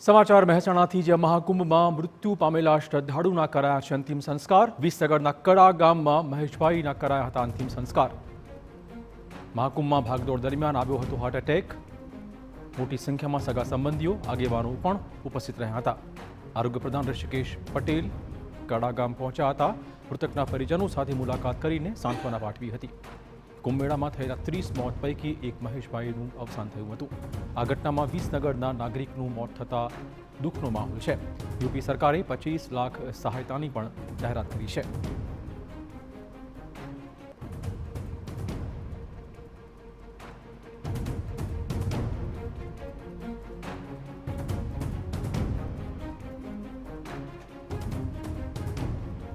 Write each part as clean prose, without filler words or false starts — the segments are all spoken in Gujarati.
સમાચાર મહેસાણાથી જે મહાકુંભમાં મૃત્યુ પામેલા શ્રદ્ધાળુના કરાયા છે અંતિમ સંસ્કાર। વિસનગરના કડા ગામમાં મહેશભાઈના કરાયા હતા અંતિમ સંસ્કાર। મહાકુંભમાં ભાગદોડ દરમિયાન આવ્યો હતો હાર્ટ એટેક। મોટી સંખ્યામાં સગા સંબંધીઓ આગેવાનો પણ ઉપસ્થિત રહ્યા હતા। આરોગ્ય પ્રધાન ઋષિકેશ પટેલ કડા ગામ પહોંચ્યા હતા। મૃતકના પરિજનો સાથે મુલાકાત કરીને સાંત્વના પાઠવી હતી। કુંભમેળામાં થયેલા 30 મોત પૈકી એક મહેશભાઈનું અવસાન થયું હતું। આ ઘટનામાં વિસનગરના નાગરિકનું મોત થતા દુઃખનો માહોલ છે। યુપી સરકારે 25 લાખ સહાયતાની પણ જાહેરાત કરી છે।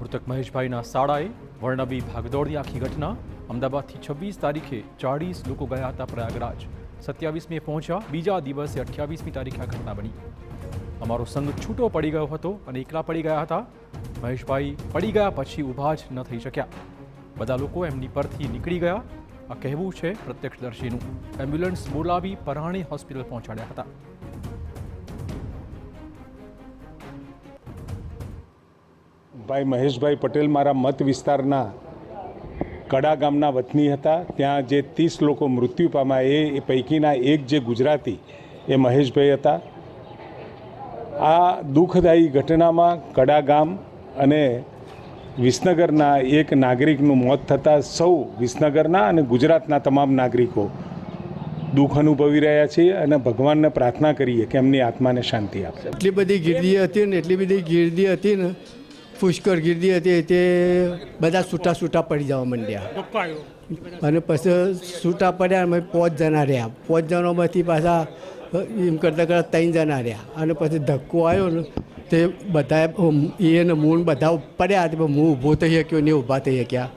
મૃતક મહેશભાઈના શાળાએ વર્ણવી ભાગદોડની આખી ઘટના। અમદાવાદથી 26 તારીખે 40 લોકો ગયા હતા પ્રયાગરાજ। 27મીએ પહોંચ્યા। બીજા દિવસે 28મી તારીખે આ ઘટના બની। અમારો સંઘ છૂટો પડી ગયો હતો અને એકલા પડી ગયા હતા। મહેશભાઈ પડી ગયા પછી ઊભા જ ન થઈ શક્યા। બધા લોકો એમની પરથી નીકળી ગયા। આ કહેવું છે પ્રત્યક્ષદર્શીનું। એમ્બ્યુલન્સ બોલાવી પરાણી હોસ્પિટલ પહોંચાડ્યા હતા। ભાઈ મહેશભાઈ પટેલ મારા મત વિસ્તારના કડા ગામના વતની હતા। ત્યાં જે 30 લોકો મૃત્યુ પામ્યા એ પૈકીના એક જે ગુજરાતી એ મહેશભાઈ હતા। આ દુઃખદાયી ઘટનામાં કડા ગામ અને વિસનગરના એક નાગરિકનું મોત થતાં સૌ વિસનગરના અને ગુજરાતના તમામ નાગરિકો દુઃખ અનુભવી રહ્યા છીએ અને ભગવાનને પ્રાર્થના કરીએ કે એમની આત્માને શાંતિ આપે। એટલી બધી ગીર્દી હતી ને એટલી બધી ગીર્દી હતી ને પુષ્કળ ગીર્દી હતી તે બધા છૂટા પડી જવા માંડ્યા અને પછી છૂટા પડ્યા અમે 5 જણા રહ્યા। 5 જણામાંથી પાછા એમ કરતાં 3 જણા રહ્યા અને પછી ધક્કો આવ્યો ને તે બધા એને મૂળ બધા પડ્યા હું ઊભો થઈ શક્યો ને ઊભા થઈ શક્યા।